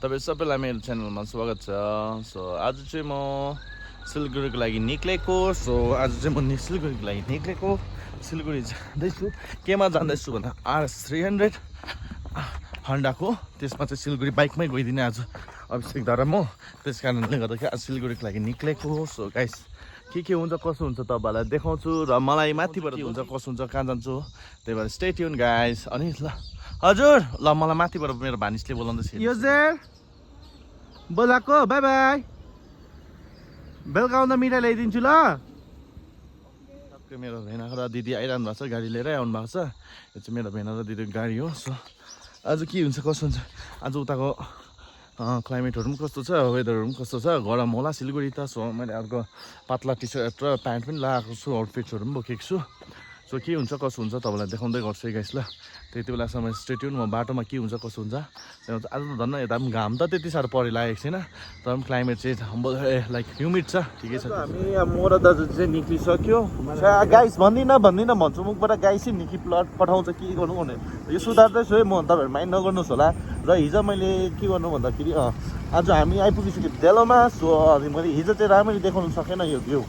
तपाईँ सबैलाई मेरो च्यानलमा स्वागत छ। सो आज चाहिँ म सिलगढीको लागि निक्लेको। आज चाहिँ म सिलगढीको लागि निक्लेको। सिलगढी जाँदैछु। केमा जाँदैछु भन्दा RS300 हन्डाको, त्यसमा चाहिँ सिलगढी बाइकमै गइदिने आज अभिषेक दादा म। त्यस कारणले गर्दाखेरि आज सिलगढीको लागि निक्लेको। सो गाइस के हुन्छ कसो हुन्छ तपाईँहरूलाई देखाउँछु र मलाई माथिबाट के हुन्छ कसो हुन्छ कहाँ जान्छु, त्यही भएर स्टे ट्युन गाइस। अनि ल हजुर ल मलाई माथिबाट मेरो भानिसले बोलाउँदैछ। यो चाहिँ बोलाएको बाई बाई, बेलुका आउँदा मिठाई ल्याइदिन्छु ल। मेरो भेना र दिदी आइरहनु भएको छ, गाडी लिएरै आउनु भएको छ। यो चाहिँ मेरो भेना र दिदीको गाडी हो। सो आज के हुन्छ कसो हुन्छ, आज उताको क्लाइमेटहरू पनि कस्तो छ, वेदरहरू पनि कस्तो छ, गरम होला सिलगढी त। सो मैले अर्को पातला टी सर्ट र प्यान्ट पनि लगाएको छु, आउटफिट्सहरू पनि बोकेको छु। सो के हुन्छ कसो हुन्छ तपाईँलाई देखाउँदै गर्छु है गाइस ल। त्यति बेलासम्म स्टे ट्युन। म बाटोमा के हुन्छ कसो हुन्छ आज त धन्न यता पनि घाम त त्यति साह्रो परिरहेको छैन, तर पनि क्लाइमेट चाहिँ लाइक ह्युमिड छ, ठिकै छ। हामी म र दाजु चाहिँ निक्लिसक्यो। गाइस भन्दिनँ भन्छु मुखबाट गाइसै निक्लि पठाउँछ, के गर्नु भने यो सुधार्दैछु है म, तपाईँहरू माइन्ड नगर्नुहोस् होला। र हिजो मैले के गर्नु भन्दाखेरि आज हामी आइपुगिसक्यो डेलोमा। सो अनि मैले हिजो चाहिँ राम्ररी देखाउनु सकेन यो भ्यू,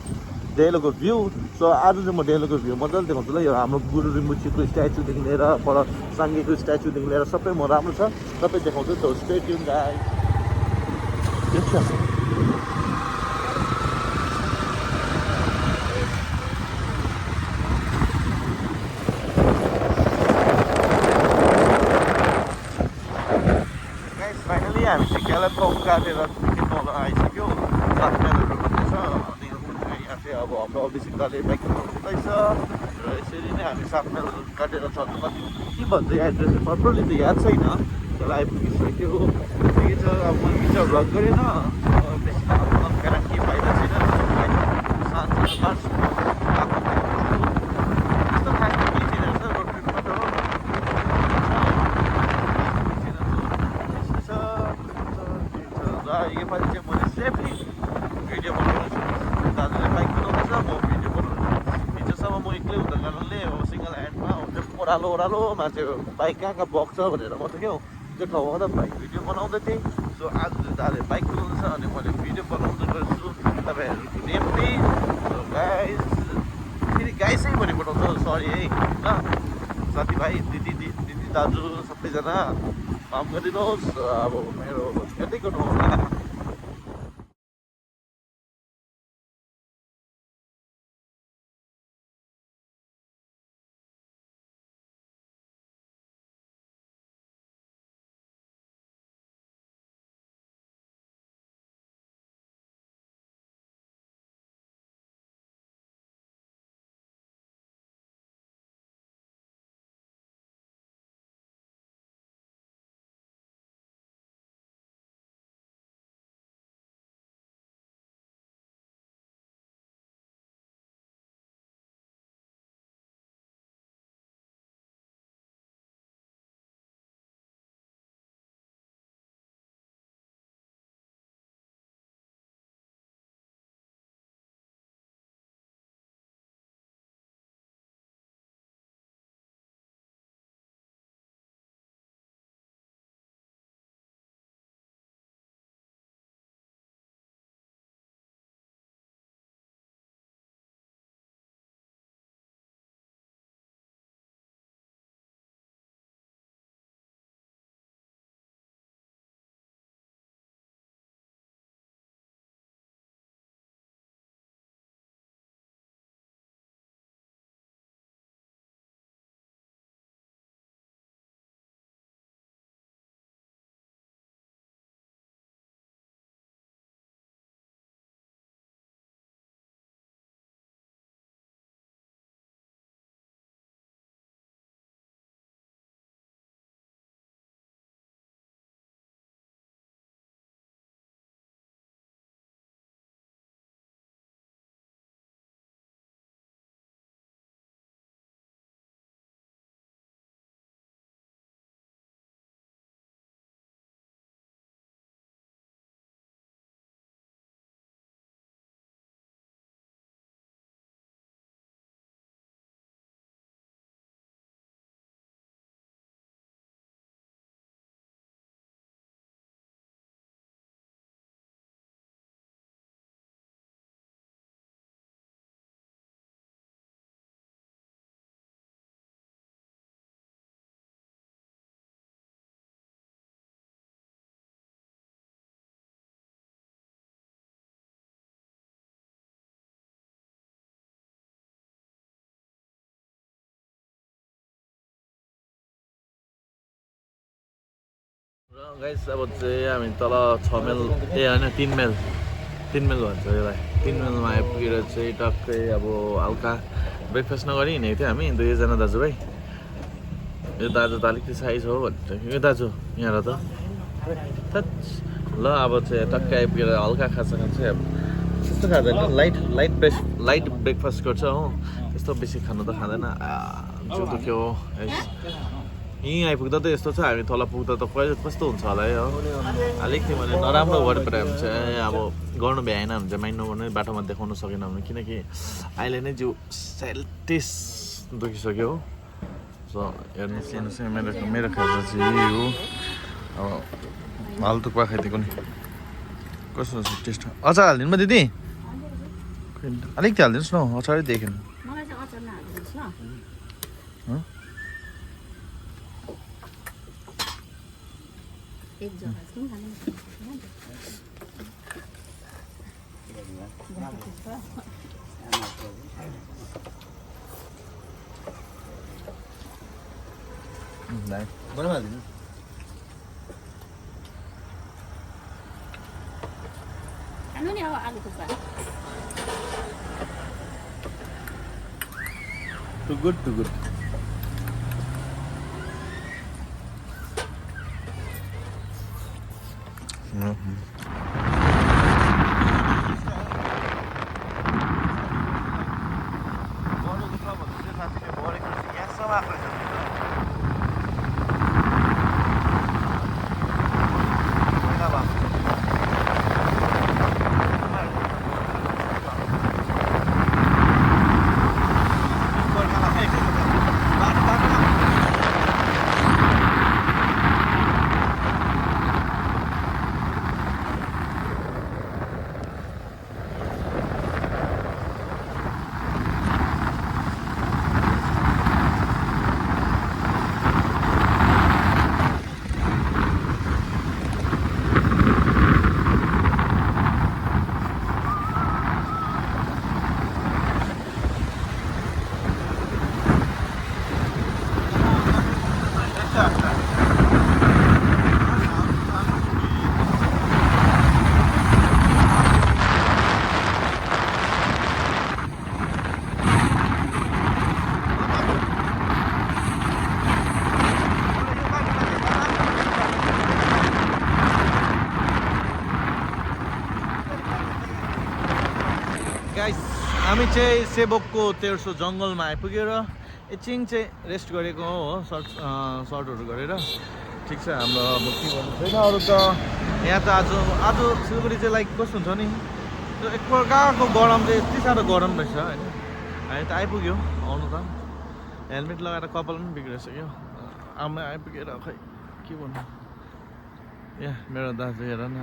डेलोको भ्यू। सो आज चाहिँ म डेलोको भ्यू मजाले देखाउँछु ल। यो हाम्रो गुरु रिम्बुछीको स्ट्याचुदेखि लिएर पर साङ्गेको स्ट्याचुदेखि लिएर सबै म राम्रो छ, सबै देखाउँछु। त stay tune guys. Guys finally हामी चाहिँ कालिम्पोङ काटेर तल आइसक्यो। साथीहरू पनि छ अनि यहाँ चाहिँ अब हाम्रो अभिषेक दाले बाइक हुँदैछ र यसरी नै हामी साथीहरू काटेर चल्नु। कति के भन्छ एड्रेस प्रपरली त याद छैन, तर आइपुगिसक्यो। ठिकै छ। अब मैले भिडियो भ्लग गरेन बेसी कारण के फाइदा छैन। योपालि चाहिँ मैले सेफली भिडियो बनाउनु छु। दाजुले बाइक कुदाउँदैछ, म भिडियो बनाउनु। हिजोसम्म म एक्लै हुँदा कारणले सिङ्गल ह्यान्डमा हुन्छ ओह्रालोमा चाहिँ बाइक कहाँ बग्छ भनेर म त क्या त्यो ठाउँमा त बाइक भिडियो बनाउँदै थिएँ। सो आज चाहिँ दाजुले बाइक कुदाउँदैछ अनि मैले भिडियो बनाउँदै गर्छु तपाईँहरूको निम्ति। सो गाइस फेरि गाइसै भने पठाउँछु, सरी है ल साथीभाइ, दिदी दाजु सबैजना माफ गरिदिनुहोस्। अब मेरो हेर्दै गर्नु होला। गाइस अब चाहिँ हामी तल 6 माइल होइन 3 माइल भन्छ यसलाई 3 माइलमा आइपुगेर चाहिँ टक्कै अब हल्का ब्रेकफास्ट नगरी हिँडेको थियो हामी दुईजना दाजुभाइ यो दाजु त अलिकति साइज हो भन्छ यो दाजु यहाँ र त ल अब चाहिँ टक्कै आइपुगेर हल्का खाजा खान्छ अब त्यस्तो खाँदैन लाइट ब्रेकफास्ट गर्छ हो त्यस्तो बेसी खानु त खाँदैन जिउ दुख्यो यहीँ आइपुग्दा त यस्तो छ हामी तल पुग्दा त कस्तो हुन्छ होला है हो अलिकति मैले नराम्रो गरेर हुन्छ अब गर्नु भ्याएन भने चाहिँ माइन्ड नगर्नु बाटोमा देखाउनु सकेन भने किनकि अहिले नै जिउ सेल्टिस दुखिसक्यो हो सो हेर्नुहोस् मेरो खाजा चाहिँ यही हो अब फाल्तु कुवा खाइदिएको नि कस्तो छ टेस्ट अचार हालिदिनु दिदी अलिकति हालिदिनुहोस् न अचारै देखेन Too good. गाइस हामी चाहिँ सेबोकको तेर्सो जङ्गलमा आइपुगेर एकछिन चाहिँ रेस्ट गरेको हो सर्टहरू गरेर ठिक छ हाम्रो अब के गर्नु छैन अरू त यहाँ त आज सिलगढी चाहिँ लाइक कस्तो हुन्छ नि एक प्रकारको गरम चाहिँ यति साह्रो गरम रहेछ होइन हामी त आइपुग्यो आउनु त हेलमेट लगाएर कपाल पनि बिग्रिसक्यो आमा आइपुगेर खै के भन्नु यहाँ मेरो दाजु हेर न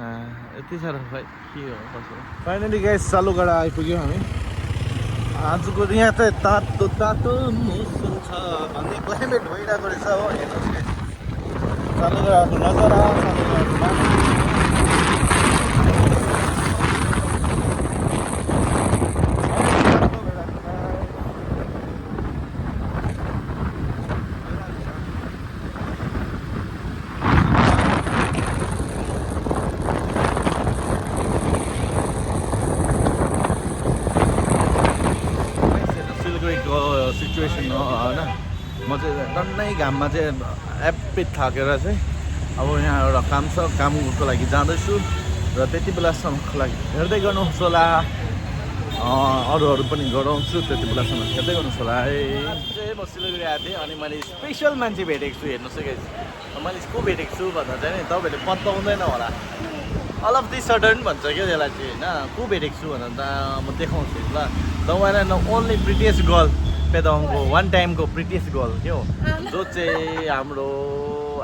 यति साह्रो खै के हो कसो फाइनली गाइस सालुगढा आइपुग्यो हामी आजको यहाँ त तातो मौसम छ भन्ने क्लाइमेट भइरहेको रहेछ हो हेर्नुहोस् सालुगढाको नजारा सिचुएसन हो होइन म चाहिँ टन्नै घाममा चाहिँ एपिट थाकेर चाहिँ अब यहाँ एउटा काम छ कामको लागि जाँदैछु र त्यति बेलासम्मको लागि हेर्दै गर्नुहोस् होला अरूहरू पनि गराउँछु त्यति बेलासम्म हेर्दै गर्नुहोस् होला है चाहिँ म सिलगढी आएको थिएँ अनि मैले स्पेसल मान्छे भेटेको छु हेर्नुहोस् है मैले को भेटेको छु भन्दा चाहिँ नि तपाईँहरूले पत्ताउँदैन होला अल अफ दि सडन भन्छ क्या त्यसलाई चाहिँ होइन को भेटेको छु भन्दा त म देखाउँछु ल the one and only prettiest girl पेदोङको वान टाइमको प्रिटिएस्ट गर्ल के हो जो चाहिँ हाम्रो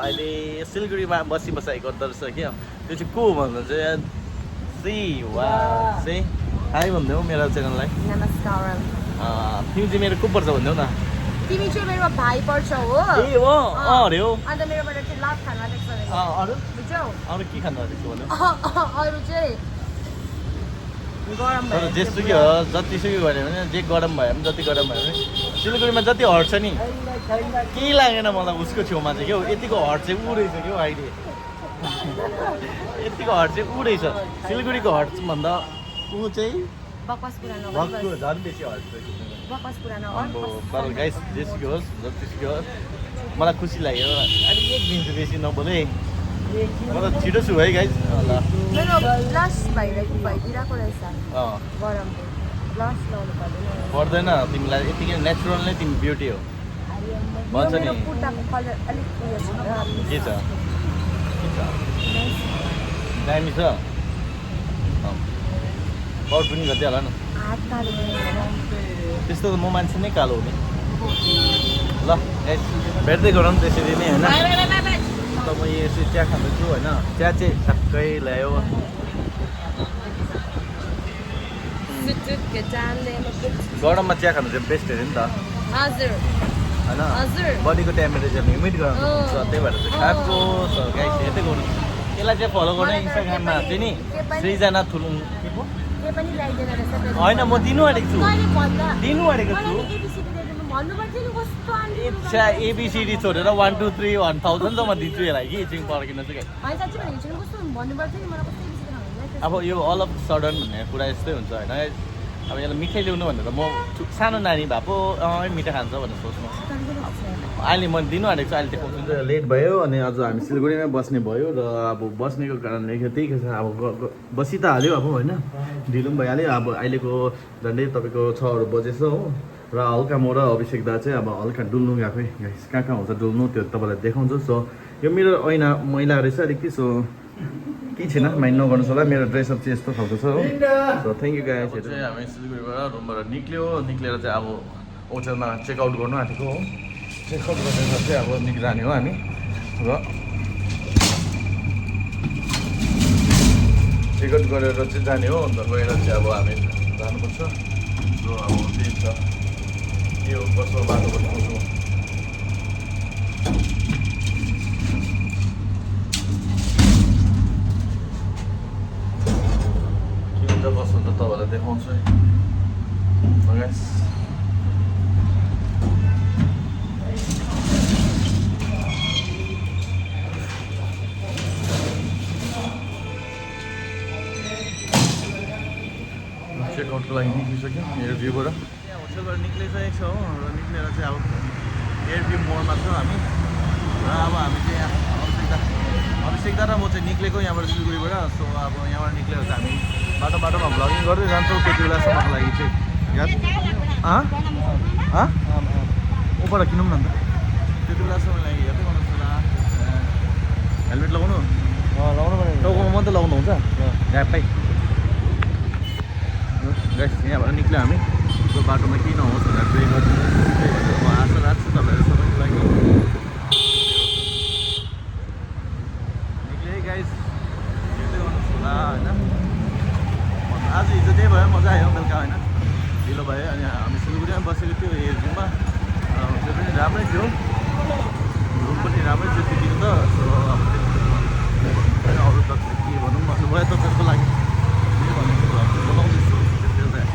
अहिले सिलगढीमा बसिबसाइ गर्दो रहेछ क्या त्यो चाहिँ को भन्दा चाहिँ सी वा चाहिँ हाई भनिदेऊ मेरो च्यानललाई नमस्कार तिमी चाहिँ मेरो को पर्छ भनिदेऊ न तिमी चाहिँ मेरो भाइ पर्छ हो ए हो अरे हो अन्त मेरोबाट चाहिँ लाभ खाना देख्छ अरू बुझ्यौ अरू के खानु देख्छु भन्नु अरू चाहिँ गरम तर जेसुकै हो जतिसुकै गऱ्यो भने जे गरम भयो भने जति गरम भयो भने सिलगढीमा जति हट छ नि केही लागेन मलाई उसको छेउमा चाहिँ क्या यतिको हट चाहिँ ऊ रहेछ क्या अहिले यतिको हट चाहिँ ऊ रहेछ सिलगढीको हटभन्दा ऊ चाहिँ बकवास कुरा भक्कु नगर झन् बेसी हट छ बकवास कुरा अब नगर तर गाइस जेसुकै होस् जतिसुकै होस् मलाई खुसी लाग्यो अलिक एक दिन चाहिँ बेसी नबोले म त छिटो छु है गाइस ल मेरो ब्लस भइदिरहेको रहेछ अँ गरमले ब्लस लाउनु पर्दैन पर्दैन तिमीलाई यतिकै नेचुरल नै तिमी ब्युटी हो भन्छ यो मेरो नि। कुर्ताको कलर अलिक उयो छ के छ दामी छ पाउट पनि गर्थ्यो होला न हात कालो त्यस्तो त म मान्छे नै कालो हुने ल गाइस भेट्दै गरौँ त्यसरी नै होइन त म यसो चिया खाँदैछु होइन चिया चाहिँ ठ्याक्कै ल्यायो गरममा चिया खानु चाहिँ बेस्ट अरे नि त हजुर होइन हजुर। बडीको टेम्परेचर ह्युमिड गराउनु हुन्छ त्यही भएर चाहिँ खाएको छ गाइस हेर्दै गर्नु यसलाई चाहिँ फलो गर्नु इन्स्टाग्राममा चाहिँ नि सृजना थुलुङ के पो के पनि ल्याइदिएर रहेछ होइन म दिनु आँटेको छु कहिले भन्दा दिनु आँटेको छु एबिसिडी ल्याइदिनु भन्नु पर्थ्यो नि कस्तो आन्टी इच्छा एबिसिडी छोडेर 1 2 3 1000 सम्म दिन्छु यसलाई कि एकछिन पर्खिनु चाहिँ गाइस होइन साँच्चै भनेको छु कस्तो भन्नु पर्थ्यो नि मलाई कस्तो एबिसिडी खानु अब यो अल अफ सडन भन्ने कुरा यस्तै हुन्छ होइन अब यसलाई मिठाई ल्याउनु भनेर म सानो नानी भए पो मिठाई खान्छ भनेर सोच्नु अहिले म दिनु आँटेको छु अहिले देखाउँछु लेट भयो अनि अझ हामी सिलगढीमै बस्ने भयो र अब बस्नेको कारणले त्यही छ अब बसी त हाल्यो अब होइन ढिलो पनि भइहाल्यो अब अहिलेको झन्डै तपाईँको 6 बजेछ हो र हल्का म र अभिषेक दा चाहिँ अब हल्का डुल्नु गएको कहाँ कहाँ हुन्छ डुल्नु त्यो तपाईँलाई देखाउँछु सो यो मेरो ऐना मैला रहेछ अलिकति सो केही छैन माइन्ड नगर्नुहोस् होला मेरो ड्रेसअप चाहिँ यस्तो खालको छ हो सो थ्याङ्क यू गाइस चाहिँ हामी सिलगढीबाट रुमबाट निक्लेर चाहिँ अब होटलमा चेकआउट गर्नु आँटेको हो चेकआउट गरेर चाहिँ अब जाने हो हामी र टिकट गरेर चाहिँ जाने हो अन्त गएर चाहिँ अब हामी जानुपर्छ सो अब त्यही छ के हो कसो बाटो बताउँछु कस्तो हुन्छ तपाईँलाई देखाउँछु है गाइस चेकआउटको लागि निक्लिसक्यो एयरभ्यूबाट होटलबाट निक्लिसकेको छ हो र निक्लेर चाहिँ अब एयरभ्यू मोडमा छ हामी र अब हामी चाहिँ यहाँ अभिषेक दा र म चाहिँ निक्लेको यहाँबाट सिलगढीबाट सो अब यहाँबाट निक्लेर चाहिँ हामी बाटोमा भ्लगिङ गर्दै जान्छौँ त्यति बेलासम्मको लागि चाहिँ याद ऊबाट किनौँ न अन्त त्यति बेलासम्म लागि हेर्दै गर्नुहोस् होला हेलमेट लगाउनु लगाउनु पर्यो टाउकोमा मात्रै लगाउनु हुन्छ ढ्याप्पै गाइस यहाँबाट निक्ल्यो हामी त्यो बाटोमा केही नहोस् भनेर प्रे गरिदिनु म आशा राख्छु तपाईँहरू सबैको लागि निक्ले गाइस हेर्दै गर्नुहोस् होला होइन आज हिजो त्यही भयो मजा आयो बेलुका होइन ढिलो भयो अनि हामी सिलगढीमा बसेको थियो एयरभ्यूमा त्यो पनि राम्रै थियो रुम पनि राम्रै थियो त्यतिको त सो अब अरू त के भनौँ भन्नुभयो तपाईँहरूको लागि के भनेको बनाउँदैछु त्यो चाहिँ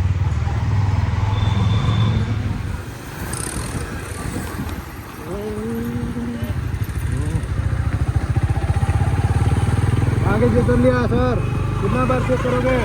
आगे से कर लिया सर कितना बार चेक करोगे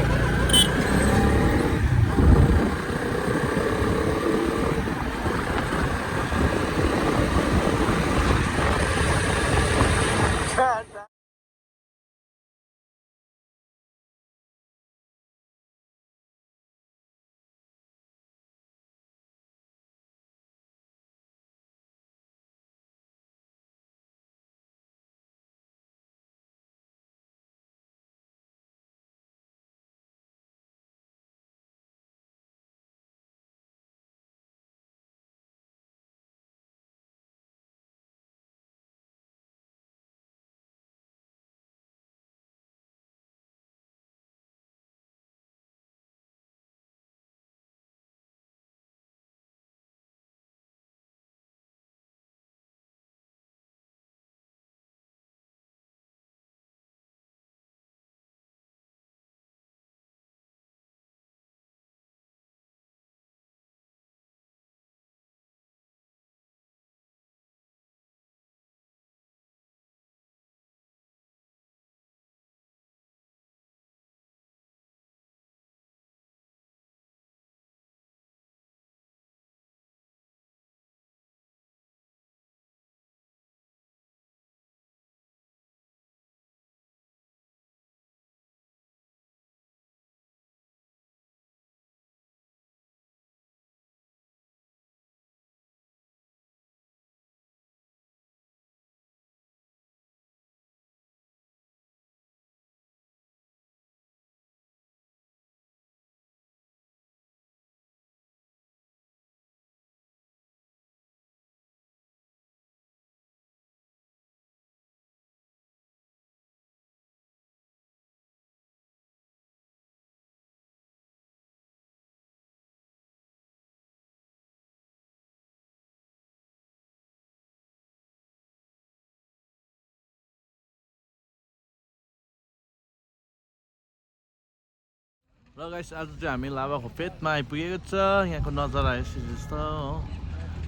र गाइस आज चाहिँ हामी लाभाको फेदमा आइपुगेको छ यहाँको नजारा यसरी जस्तो हो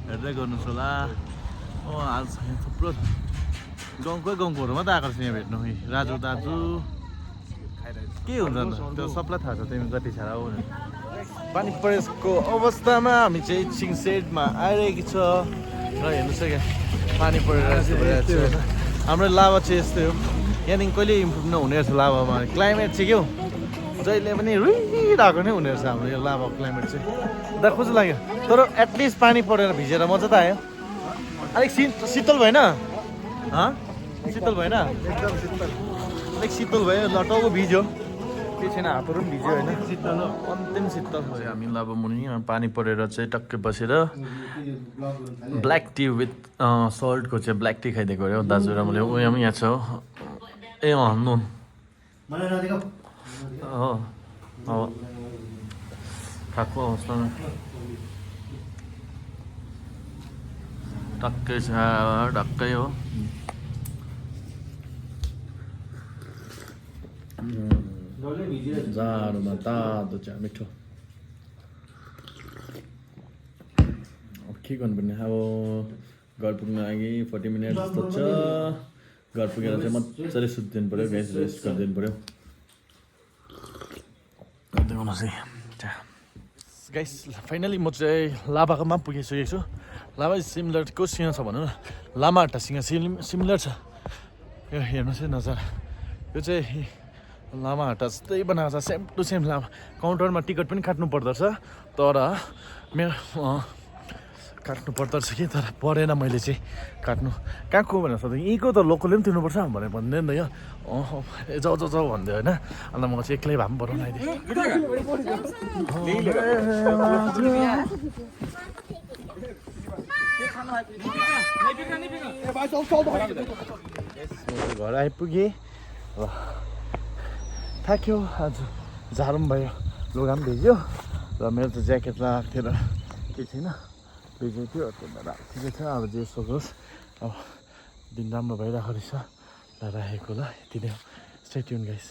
हेर्दै गर्नुहोस् होला हो आज यहाँ थुप्रो गाउँकोहरू मात्रै आएको छ यहाँ भेट्नु राजु दाजु के हुन्छ अन्त त्यो सबलाई थाहा छ तिमी कति छ हो पानी परेको अवस्थामा हामी चाहिँ एकछिन सेटमा आइरहेको छ र हेर्नुहोस् है पानी परेर यस्तो भइरहेको छ हाम्रो लाभा चाहिँ यस्तै हो यहाँदेखि कहिले इम्प्रुभ नहुने रहेछ लाभामा क्लाइमेट चाहिँ के हो जहिले पनि रुइरहेको नै हुने रहेछ हाम्रो यो लाभा क्लाइमेट चाहिँ दा खुसी लाग्यो तर एटलिस्ट पानी परेर भिजेर मजा त आयो अलिक शीतल भएन शीतल भएन एकदम शीतल अलिक शीतल भयो ल टाउको भिज्यो के छैन हातहरू पनि भिज्यो होइन शीतल हो अन्तिम शीतल भयो हामी लाभा मुनि पानी परेर चाहिँ टक्कै बसेर ब्ल्याक टी विथ सल्टको चाहिँ ब्ल्याक टी खाइदिएको अरे दाजु र मैले उयो पनि यहाँ छ ए नुन अब खाएको अवस्थामा टक्कै छ ढक्कै हो जाडोमा तातो चिया मिठो अब के गर्नुपर्ने अब घर पुग्नु लागि 40 मिनट जस्तो छ घर पुगेर चाहिँ मजाले सुत्दिनु पऱ्यो गाइस रेस्ट गरिदिनु पऱ्यो गाइस फाइनली म चाहिँ लाभाकोमा पुगिसकेको छु लाभा सिमिलर कोसँग छ भनौँ न लामाहट्टासँग सिमिलर छ यो हेर्नुहोस् है नजारा यो चाहिँ लामाहट्टा जस्तै बनाएको छ सेम टु सेम लामा काउन्टरमा टिकट पनि काट्नु पर्दो रहेछ तर मेरो काट्नु पर्दो रहेछ कि तर परेन मैले चाहिँ काट्नु कहाँको भनेर सोध्दा यहीँको त लोकलले पनि तिर्नुपर्छ भनेर भन्दै नि त यो जाउ भन्दै होइन अन्त म चाहिँ एक्लै भए पनि बनाइदिएँ घर आइपुगेँ ल थाक्यो आज जाडो पनि भयो लुगा पनि भिज्यो र मेरो त ज्याकेट लगाएको थियो र केही छैन भिजेको थियो त्यही ठिकै छ अब जे सोचोस् अब दिन राम्रो भइरहेको रहेछ ल राखेको ल यति नै स्टे ट्युन गाइस